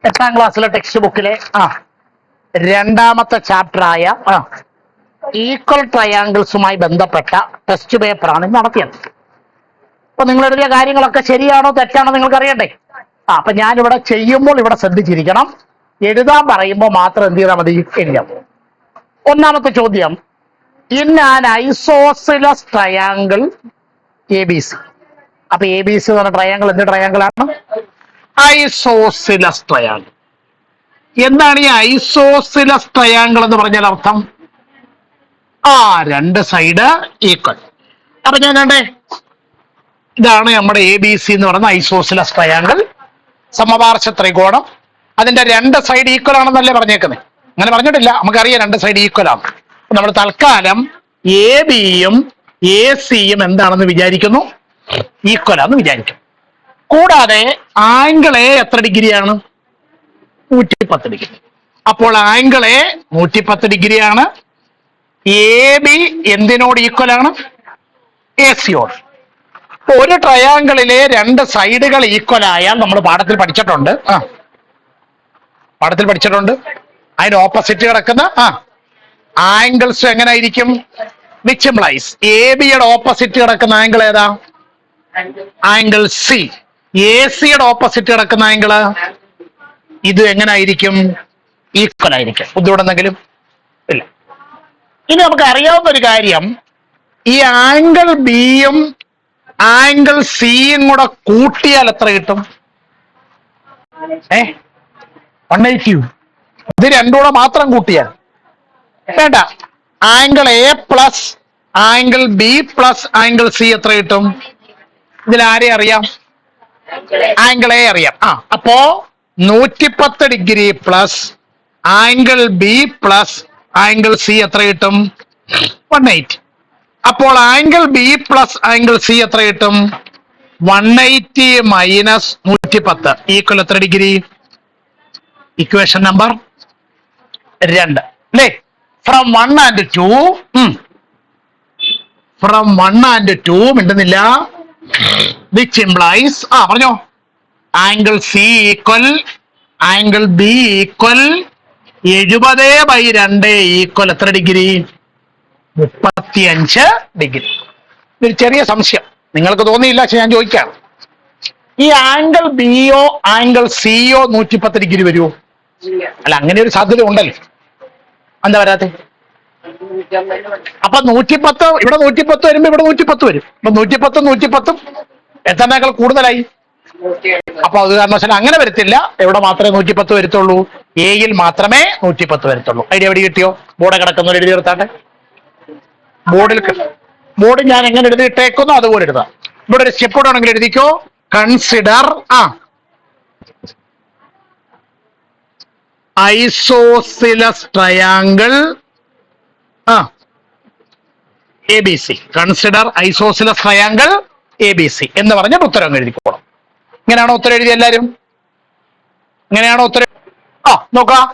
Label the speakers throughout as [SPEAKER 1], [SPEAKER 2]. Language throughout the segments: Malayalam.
[SPEAKER 1] 8ാം ക്ലാസ്സിലെ ടെക്സ്റ്റ് ബുക്കിലെ രണ്ടാമത്തെ ചാപ്റ്ററായ ഈക്വൽ ട്രയാങ്കിൾസുമായി ബന്ധപ്പെട്ട ടെസ്റ്റ് പേപ്പറാണ് നടത്തിയത്. അപ്പൊ നിങ്ങൾ എഴുതിയ കാര്യങ്ങളൊക്കെ ശരിയാണോ തെറ്റാണോ നിങ്ങൾക്ക് അറിയണ്ടേ? അപ്പൊ ഞാനിവിടെ ചെയ്യുമ്പോൾ ഇവിടെ ശ്രദ്ധിച്ചിരിക്കണം. എഴുതാൻ പറയുമ്പോൾ മാത്രം എന്ത് ചെയ്താൽ മതി? എഴുതാം. ഒന്നാമത്തെ ചോദ്യം, in an isosceles triangle A B C. അപ്പൊ എ ബി സി എന്ന് പറഞ്ഞ ട്രയാങ്കിൾ എന്ത് ട്രയാങ്കിൾ ആണ്? Isosceles triangle. എന്താണ് ഈ ഐസോസിലസ് ട്രയാങ്കിൾ എന്ന് പറഞ്ഞാൽ അർത്ഥം? രണ്ട് സൈഡ് ഈക്വൽ. അപ്പൊ ഞാൻ കണ്ടേ, ഇതാണ് നമ്മുടെ എ ബി സി എന്ന് പറയുന്ന ഐസോസിലസ് ട്രയാങ്കിൾ, സമപാർശ്വ ത്രികോണം. അതിന്റെ രണ്ട് സൈഡ് ഈക്വൽ ആണെന്നല്ലേ പറഞ്ഞേക്കുന്നത്? അങ്ങനെ പറഞ്ഞിട്ടില്ല, നമുക്കറിയാം രണ്ട് സൈഡ് ഈക്വൽ ആണ്. നമ്മൾ തൽക്കാലം എ ബിയും എ സിയും എന്താണെന്ന് വിചാരിക്കുന്നു? ഈക്വൽ ആണെന്ന് വിചാരിക്കും. കൂടാതെ ആംഗിൾ എ എത്ര ഡിഗ്രിയാണ്? 110 ഡിഗ്രി. അപ്പോൾ ആംഗിൾ എ 110 ഡിഗ്രിയാണ്. എ ബി എന്തിനോട് ഈക്വൽ ആണ്? എ സിയോട്. ഒരു ട്രയാങ്കിളിലെ രണ്ട് സൈഡുകൾ ഈക്വൽ ആയാൽ നമ്മൾ പാഠത്തിൽ പഠിച്ചിട്ടുണ്ട്. അതിന് ഓപ്പോസിറ്റ് കിടക്കുന്ന ആംഗിൾസ് എങ്ങനായിരിക്കും? വിച്ച് ഇംപ്ലൈസ് എ ബിയുടെ ഓപ്പോസിറ്റ് കിടക്കുന്ന ആംഗിൾ ഏതാ? Angle C. എ സിയുടെ ഓപ്പോസിറ്റ് കിടക്കുന്ന ആംഗിൾ ഇത് എങ്ങനായിരിക്കും? ഈക്വൽ ആയിരിക്കും. ബുദ്ധിമുട്ടെന്തെങ്കിലും ഇല്ല. ഇനി നമുക്ക് അറിയാവുന്ന ഒരു കാര്യം, ഈ ആംഗിൾ ബിയും ആംഗിൾ സിയും കൂടെ കൂട്ടിയാൽ എത്ര കിട്ടും? 180. ഇത് രണ്ടും കൂടെ മാത്രം കൂട്ടിയാൽ വേണ്ട. Angle A plus angle B plus angle C എത്ര കിട്ടും? ഇതിൽ ആരെ അറിയാം? ആംഗിൾ എ അറിയാം. അപ്പോ 110 degree plus angle B plus angle C എത്ര കിട്ടും? 180. അപ്പോൾ angle B plus angle C എത്ര കിട്ടും? 180 മൈനസ് 110 ഈക്വൽ എത്ര ഡിഗ്രി? ഇക്വേഷൻ നമ്പർ 2 അല്ലേ? ഫ്രം 1 and 2 ഫ്രം 1 and 2 മിണ്ടുന്നില്ല. വിച്ച് ഇംപ്ലൈസ് പറഞ്ഞോ, angle C equal angle B equal 70/2 equal എത്ര ഡിഗ്രി? 35 ഡിഗ്രി. ഒരു ചെറിയ സംശയം നിങ്ങൾക്ക് തോന്നിയില്ല, പക്ഷെ ഞാൻ ചോദിക്കാം, ഈ ആംഗിൾ ബിയോ ആംഗിൾ സിയോ 110 ഡിഗ്രി വരുമോ? അല്ല, അങ്ങനെ ഒരു സാധ്യത ഉണ്ടല്ലോ. എന്താ വരാത്തെ? അപ്പൊ 110 ഇവിടെ 110 വരുമ്പോ ഇവിടെ 110 വരും. അപ്പൊ 110 എത്രനേക്കാൾ കൂടുതലായി. അപ്പൊ അത് കാരണവശാൽ അങ്ങനെ വരത്തില്ല. എവിടെ മാത്രമേ 110 വരത്തുള്ളൂ? എയിൽ മാത്രമേ 110 വരത്തുള്ളൂ. ഐഡിയ എവിടെ കിട്ടിയോ? ബോർഡ് കിടക്കുന്നവർ എഴുതി നിർത്താട്ടെ. ബോർഡ് ഞാൻ എങ്ങനെ എഴുതിയിട്ടേക്കുന്നോ അതുപോലെ എഴുതാം. ഇവിടെ ഒരു സ്റ്റെപ്പ് ആണെങ്കിൽ എഴുതിക്കോ. Consider isosceles triangle A B C. Consider isosceles triangle A B C എന്ന് പറഞ്ഞ ഉത്തരം എഴുതിക്കോളാം. ഇങ്ങനെയാണോ ഉത്തരം എഴുതി എല്ലാരും? ഇങ്ങനെയാണോ ഉത്തരം? നോക്കാം.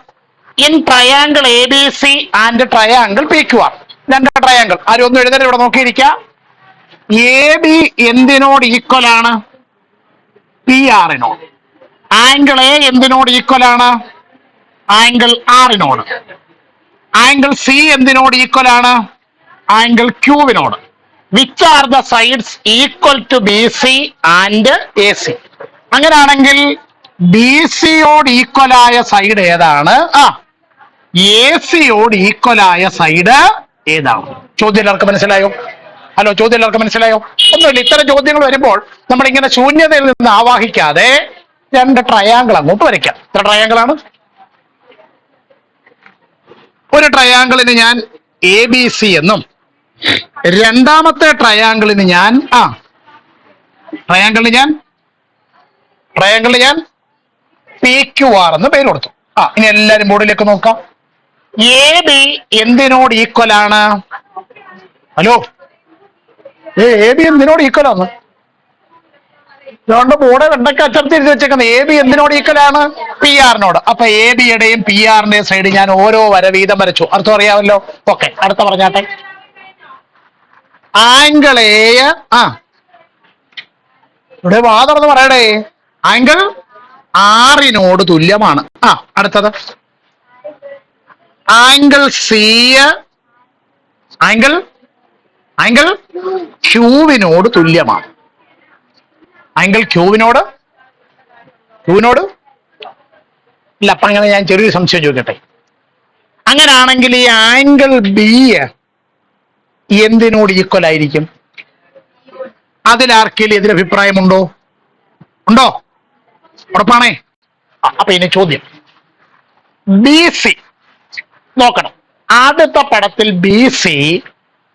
[SPEAKER 1] In triangle A B C and triangle P Q R. രണ്ട് ട്രയാങ്കിൾ. ആരും ഒന്നും എഴുതാൻ ഇവിടെ നോക്കിയിരിക്കുക. എ ബി എന്തിനോട് ഈക്വൽ ആണ്? പി ആറിനോട്. ആംഗിൾ എ എന്തിനോട് ഈക്വൽ ആണ്? ആംഗിൾ ആറിനോട്. ആംഗിൾ സി എന്തിനോട് ഈക്വൽ ആണ്? ആംഗിൾ ക്യൂവിനോട്. Which are the sides equal to B C and A C? അങ്ങനെയാണെങ്കിൽ ബി സിയോട് ഈക്വലായ സൈഡ് ഏതാണ്? എ സിയോട് ഈക്വലായ സൈഡ് ഏതാണ്? ചോദ്യം എല്ലാവർക്കും മനസ്സിലായോ? ഹലോ, ചോദ്യം എല്ലാവർക്കും മനസ്സിലായോ? ഒന്നുമില്ല. ഇത്തരം ചോദ്യങ്ങൾ വരുമ്പോൾ നമ്മൾ ഇങ്ങനെ ശൂന്യതയിൽ നിന്ന് ആവാഹിക്കാതെ രണ്ട് ട്രയാങ്കിൾ അങ്ങോട്ട് വരയ്ക്കാം. എത്ര ട്രയാങ്കിളാണ്? ഒരു ട്രയാങ്കിളിന് ഞാൻ എ ബി സി എന്നും രണ്ടാമത്തെ ട്രയാങ്കിളിന് ഞാൻ പി ക്യു ആർ എന്ന് പേര് കൊടുത്തു. ഇനി എല്ലാരും ബോർഡിലേക്ക് നോക്കാം. എ ബി എന്തിനോട് ഈക്വൽ ആണ്? ഹലോ, എ ബി എന്തിനോട് ഈക്വൽ ആണ്? അതുകൊണ്ട് ബോർഡ് എന്തൊക്കെ അച്ചടത്തി എഴുതി വെച്ചേക്കുന്നത്? എ ബി എന്തിനോട് ഈക്വൽ ആണ്? പി ആറിനോട്. അപ്പൊ എ ബിയുടെയും പി ആറിന്റെയും സൈഡ് ഞാൻ ഓരോ വര വീതം വരച്ചു. അർത്ഥം അറിയാമല്ലോ. ഓക്കെ, അടുത്ത പറഞ്ഞാട്ടെ. ആംഗിൾ എ ഇവിടെ വാ തുറന്ന് പറയടേ. ആംഗിൾ ആറിനോട് തുല്യമാണ്. അടുത്തത് ആംഗിൾ സി ആംഗിൾ ആംഗിൾ ക്യൂവിനോട് തുല്യമാണ്. ആംഗിൾ ക്യൂവിനോട് ഇല്ല. അപ്പൊ അങ്ങനെ ഞാൻ ചെറിയൊരു സംശയം ചോദിക്കട്ടെ. അങ്ങനാണെങ്കിൽ ഈ ആംഗിൾ ബി എന്തിനോട് ഈക്വൽ ആയിരിക്കും? അതിലാർക്കെങ്കിലും എതിരഭിപ്രായമുണ്ടോ? ഉണ്ടോ? ഉറപ്പാണേ. അപ്പൊ ഇനി ചോദ്യം, ബി സി നോക്കണം. ആദ്യത്തെ പടത്തിൽ ബി സി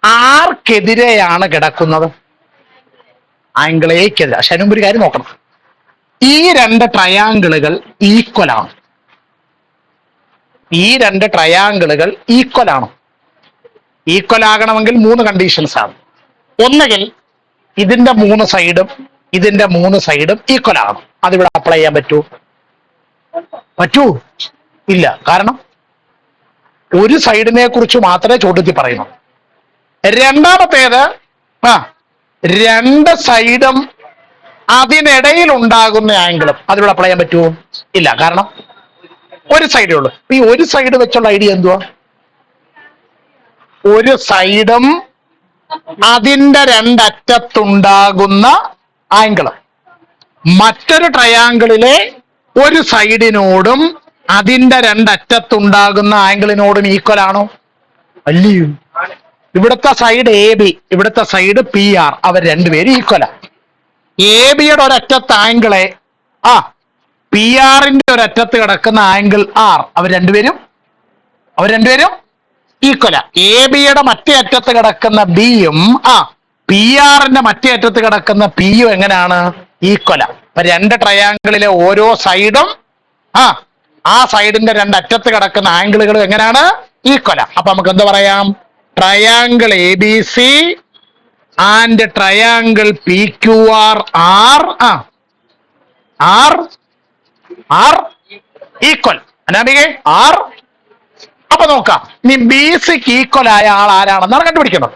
[SPEAKER 1] ആർക്കെതിരെയാണ് കിടക്കുന്നത്? ആംഗിൾ എക്കെതിരെ. പക്ഷെ അതിനുമ്പ് ഒരു കാര്യം നോക്കണം, ഈ രണ്ട് ട്രയാങ്കിളുകൾ ഈക്വൽ ആണ്. ഈ രണ്ട് ട്രയാങ്കിളുകൾ ഈക്വൽ ആണ്. ഈക്വൽ ആകണമെങ്കിൽ 3 കണ്ടീഷൻസ് ആണ്. ഒന്നുകിൽ ഇതിന്റെ 3 സൈഡും ഇതിന്റെ 3 സൈഡും ഈക്വൽ ആണ്. അതിവിടെ അപ്ലൈ ചെയ്യാൻ പറ്റൂ? ഇല്ല. കാരണം ഒരു സൈഡിനെ കുറിച്ച് മാത്രമേ ചോദ്യത്തിൽ പറയുന്നു. രണ്ടാമത്തേത്, രണ്ട് സൈഡും അതിനിടയിൽ ഉണ്ടാകുന്ന ആംഗിളും അതിവിടെ അപ്ലൈ ചെയ്യാൻ പറ്റുമോ? ഇല്ല. കാരണം ഒരു സൈഡേ ഉള്ളൂ. ഈ ഒരു സൈഡ് വെച്ചുള്ള ഐഡിയ എന്തുവാ? ഒരു സൈഡും അതിന്റെ രണ്ടറ്റത്തുണ്ടാകുന്ന ആംഗിള് മറ്റൊരു ട്രയാങ്കിളിലെ ഒരു സൈഡിനോടും അതിന്റെ രണ്ടറ്റത്തുണ്ടാകുന്ന ആംഗിളിനോടും ഈക്വൽ ആണോ? അല്ലയോ. ഇവിടുത്തെ സൈഡ് എ ബി, ഇവിടുത്തെ സൈഡ് പി ആർ, അവർ രണ്ടുപേരും ഈക്വലാണ്. എ ബിയുടെ ഒരറ്റത്ത് ആംഗിളെ പി ആറിന്റെ ഒരറ്റത്ത് കിടക്കുന്ന ആംഗിൾ ആർ, അവർ രണ്ടുപേരും ഈക്വലാ. എ ബിയുടെ മറ്റേ അറ്റത്ത് കിടക്കുന്ന ബിയും പി ആറിന്റെ മറ്റേ അറ്റത്ത് കിടക്കുന്ന പിയും എങ്ങനെയാണ്? ഈക്വലാ. അപ്പൊ രണ്ട് ട്രയാങ്കിളിലെ ഓരോ സൈഡും ആ സൈഡിന്റെ രണ്ടറ്റത്ത് കിടക്കുന്ന ആംഗിളുകളും എങ്ങനെയാണ്? ഈക്വലാ. അപ്പൊ നമുക്ക് എന്ത് പറയാം? Triangle A B C and triangle P Q R R equal. അനാമികെ ആർ. അപ്പൊ നോക്കാം, ഇനി ബി സിക്ക് ഈക്വൽ ആയ ആൾ ആരാണെന്നാണ് കണ്ടുപിടിക്കുന്നത്.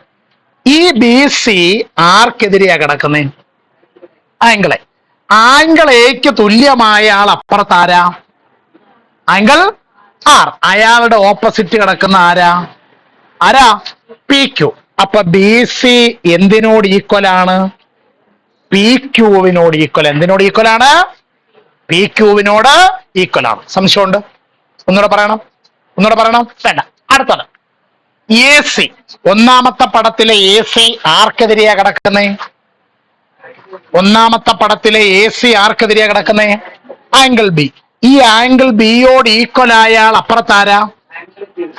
[SPEAKER 1] ഈ ബി സി ആർക്കെതിരെയാ കിടക്കുന്നത്? ആംഗിളെ. ആംഗിൾ എക്ക് തുല്യമായ ആൾ അപ്പുറത്താരാ? Angle R. അയാളുടെ ഓപ്പോസിറ്റ് കിടക്കുന്ന ആരാ? P Q. അപ്പൊ ബി സി എന്തിനോട് ഈക്വൽ ആണ്? പി ക്യൂവിനോട് ഈക്വൽ. എന്തിനോട് ഈക്വൽ ആണ്? പി ക്യൂവിനോട് ഈക്വൽ ആണ്. സംശയമുണ്ട്? ഒന്നുകൂടെ പറയണം? വേണ്ട. അടുത്തത് എ സി. ഒന്നാമത്തെ പടത്തിലെ എ സി ആർക്കെതിരെയാ കിടക്കുന്നേ? ഒന്നാമത്തെ പടത്തിലെ എ സി ആർക്കെതിരെയാ കിടക്കുന്നേ? Angle B. ഈ ആംഗിൾ ബിയോട് ഈക്വൽ ആയ ആൾ അപ്പുറത്താരാ?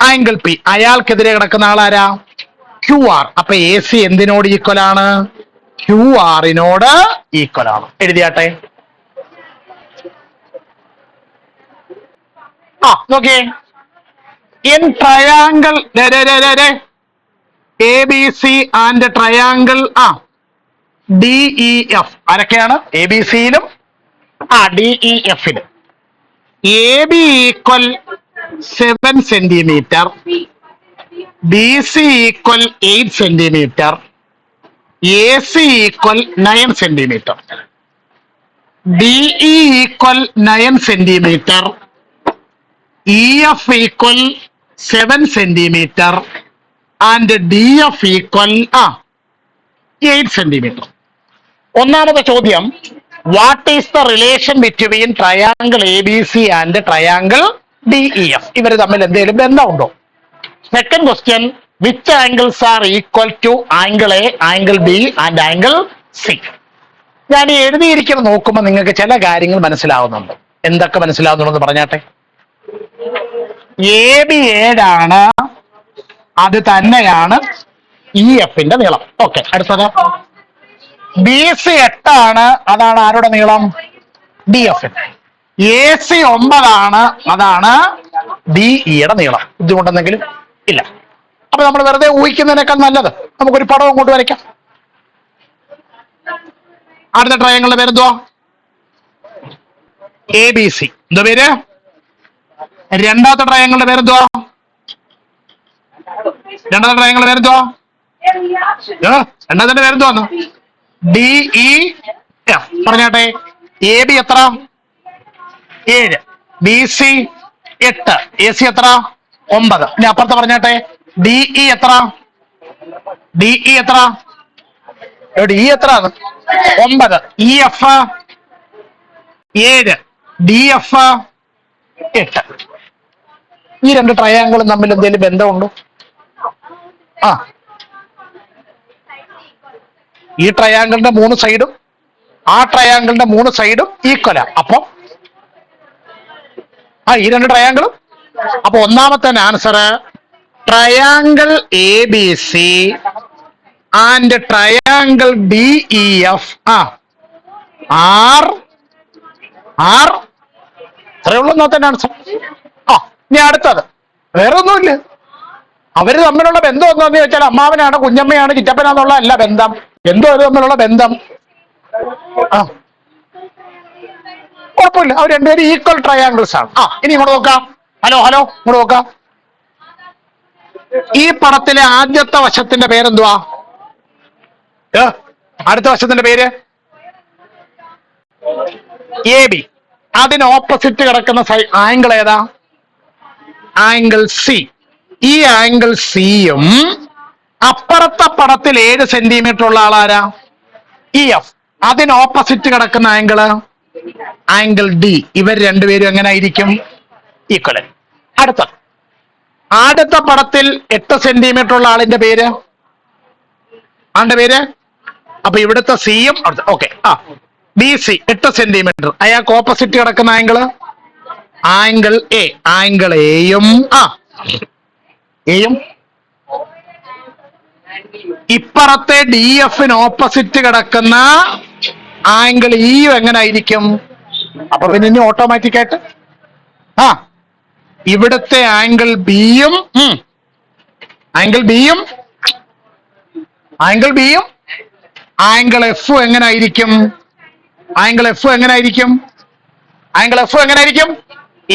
[SPEAKER 1] Angle P. അയാൾക്കെതിരെ കിടക്കുന്ന ആളാരാ? Q R. അപ്പൊ എ സി എന്തിനോട് ഈക്വൽ ആണ്? ക്യു ആറിനോട് ഈക്വൽ ആണ്. എഴുതിയാട്ടെ. നോക്കിയേ, in triangle ABC and triangle DEF ആരൊക്കെയാണ്? എ ബി സിയിലും DEF-ലും A B equal 7 centimetre, B C equal 8 centimetre, A C equal 9 centimetre, DE equal 9 centimetre, EF equal 7 centimetre and DF equal 8 centimetre. ഒന്നാമത്തെ ചോദ്യം, what is the relation between triangle A B C and triangle DEF? ഇവർ തമ്മിൽ എന്തെങ്കിലും ബന്ധമുണ്ടോ? Second question, which angles are equal to angle A, angle B and angle C? ഞാൻ ഈ എഴുതിയിരിക്കുന്നത് നോക്കുമ്പോൾ നിങ്ങൾക്ക് ചില കാര്യങ്ങൾ മനസ്സിലാവുന്നുണ്ട്. എന്തൊക്കെ മനസ്സിലാവുന്നുണ്ടെന്ന് പറഞ്ഞാട്ടെ. എ ബി 7 ആണ്, അത് തന്നെയാണ് EF-ന്റെ നീളം. ഓക്കെ. അടുത്തത് ബി സി 8 ആണ്, അതാണ് ആരുടെ നീളം? DF. എ സി 9 ആണ്, അതാണ് DE-യുടെ നീളം. ബുദ്ധിമുട്ടെന്തെങ്കിലും ഇല്ല. അപ്പൊ നമ്മൾ വെറുതെ ഊഹിക്കുന്നതിനേക്കാൾ നല്ലത് നമുക്കൊരു പടം അങ്ങോട്ട് വരയ്ക്കാം. അടുത്ത ട്രയാങ്കിളിന്റെ പേരെന്തുവാ? ABC. എന്താ പേര്? രണ്ടാമത്തെ ട്രയാങ്കിളിന്റെ പേരെന്തുവാ? രണ്ടാമത്തെ പേരെന്തുവാന്ന്? DEF. പറഞ്ഞാട്ടെ. എ ബി എത്ര? 7, BC 8, AC എത്ര? 9. ഇനി അപ്പുറത്ത് പറഞ്ഞാട്ടെ, DE എത്ര? DE എത്ര? ഡി എത്ര? 9. EF 7, DF 8. ഈ രണ്ട് ട്രയാങ്കിളും തമ്മിൽ എന്തെങ്കിലും ബന്ധമുണ്ടോ? ആ, ഈ ട്രയാങ്കിളിന്റെ 3 സൈഡും ആ ട്രയാങ്കിളിന്റെ 3 സൈഡും ഈക്വലാ. അപ്പൊ ഈ രണ്ട് ട്രയാങ്കിളും. അപ്പൊ ഒന്നാമത്തെ answer triangle ABC and triangle DEF are അത്രേ ഉള്ളൂ ഒന്നാമത്തെ ആൻസർ. ഇനി അടുത്തത് വേറെ ഒന്നുമില്ല. അവര് തമ്മിലുള്ള ബന്ധം എന്താന്ന് ചോദിച്ചാൽ അമ്മാവനാണ്, കുഞ്ഞമ്മയാണ്, ചിറ്റപ്പനാന്നുള്ള അല്ല ബന്ധം. എന്തോ അവർ തമ്മിലുള്ള ബന്ധം. കുഴപ്പമില്ല, അവർ രണ്ടുപേരും ഈക്വൽ ട്രയാങ്കിൾസ് ആണ്. ഇനി ഇങ്ങോട്ട് നോക്കാം. ഹലോ ഇങ്ങോട്ട് നോക്കാം. ഈ പടത്തിലെ ആദ്യത്തെ വശത്തിന്റെ പേരെന്തുവാ? അടുത്ത വശത്തിന്റെ പേര് AB. അതിന് ഓപ്പോസിറ്റ് കിടക്കുന്ന ആംഗിൾ ഏതാ? Angle C. ഈ ആംഗിൾ സിയും അപ്പുറത്തെ പടത്തിൽ 7 സെന്റിമീറ്റർ ഉള്ള ആളാരാ? EF. അതിന് ഓപ്പോസിറ്റ് കിടക്കുന്ന ആംഗിൾ D. ഇവർ രണ്ടുപേരും എങ്ങനെ ആയിരിക്കും? ഈക്വൽ. അടുത്ത പടത്തിൽ 8 സെന്റിമീറ്റർ ഉള്ള ആളിന്റെ പേര് അപ്പൊ ഇവിടുത്തെ സിയും ഓക്കെ. BC 8 centimetre. അയാൾക്ക് ഓപ്പോസിറ്റ് കിടക്കുന്ന ആംഗിൾ A. ആംഗിൾ എയും ഇപ്പുറത്തെ DFന് ഓപ്പോസിറ്റ് കിടക്കുന്ന ആംഗിൾ ഇയും എങ്ങനെ ആയിരിക്കും? അപ്പൊ പിന്നെ ഇനി ഓട്ടോമാറ്റിക് ആയിട്ട് ഇവിടുത്തെ ആംഗിൾ ബിയും ആംഗിൾ എഫ് എങ്ങനെ ആയിരിക്കും? ആംഗിൾ എഫ് എങ്ങനെ ആയിരിക്കും?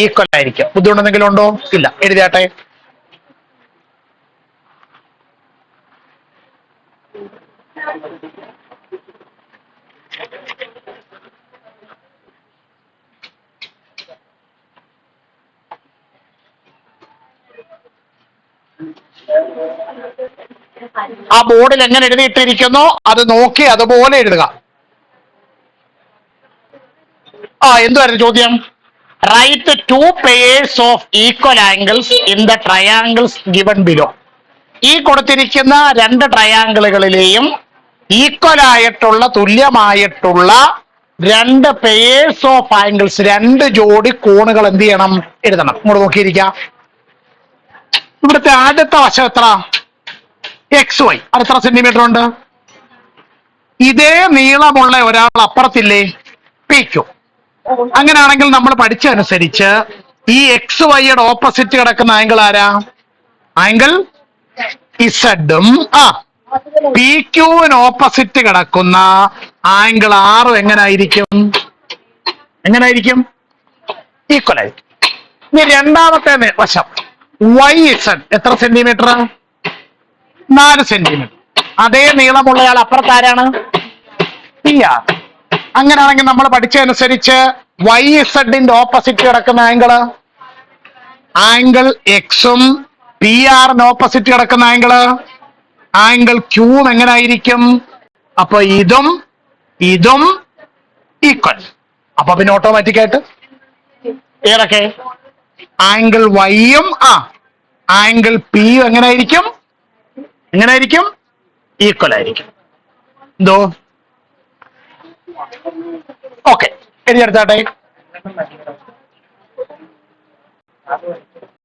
[SPEAKER 1] ഈക്വൽ ആയിരിക്കും. ബുദ്ധിമുട്ടെന്തെങ്കിലും ഉണ്ടോ? ഇല്ല. എഴുതിയാട്ടെ. ആ ബോർഡിൽ എങ്ങനെ എഴുതിയിട്ടിരിക്കുന്നോ അത് നോക്കി അതുപോലെ എഴുതുക. എന്തുവായിരുന്നു ചോദ്യം? Right 2 pairs of equal angles in the triangles given below. ഈ കൊടുത്തിരിക്കുന്ന 2 ട്രയാംഗിളുകളിലെയും ഈക്വൽ ആയിട്ടുള്ള തുല്യമായിട്ടുള്ള 2 pairs ഓഫ് ആംഗിൾസ്, 2 ജോഡി കോണുകൾ എന്ത് ചെയ്യണം? എഴുതണം. ഇങ്ങോട്ട് നോക്കിയിരിക്കാം. ഇവിടുത്തെ ആദ്യത്തെ വശം എത്ര? XY. അത് എത്ര സെന്റിമീറ്റർ ഉണ്ട്? ഇതേ നീളമുള്ള ഒരാൾ അപ്പുറത്തില്ലേ? PQ. അങ്ങനെയാണെങ്കിൽ നമ്മൾ പഠിച്ചനുസരിച്ച് ഈ XYയുടെ ഓപ്പോസിറ്റ് കിടക്കുന്ന ആംഗിൾ ആരാ? ആംഗിൾ ഇസഡും PQവിന് ഓപ്പോസിറ്റ് കിടക്കുന്ന ആംഗിൾ ആറും എങ്ങനായിരിക്കും? ഈക്വൽ ആയിരിക്കും. ഇനി രണ്ടാമത്തെ വശം YZ എത്ര സെന്റിമീറ്റർ? 4 സെന്റിമീറ്റർ. അതേ നീളമുള്ളയാൾ അപ്പുറത്താരാണ്? PR. അങ്ങനെയാണെങ്കിൽ നമ്മൾ പഠിച്ചതനുസരിച്ച് YZന്റെ ഓപ്പോസിറ്റ് കിടക്കുന്ന ആംഗിൾ എക്സും PRന് ഓപ്പോസിറ്റ് കിടക്കുന്ന ആംഗിൾ ക്യൂവും എങ്ങനായിരിക്കും? അപ്പൊ ഇതും ഈക്വൽ. അപ്പൊ പിന്നെ ഓട്ടോമാറ്റിക് ആയിട്ട് ഏതൊക്കെ ആംഗിൾ വൈയും ആംഗിൾ പിയും എങ്ങനായിരിക്കും? ഈക്വൽ ആയിരിക്കും. എന്തോ? ഓക്കെ, എഴുതിയെടുത്താട്ടെ.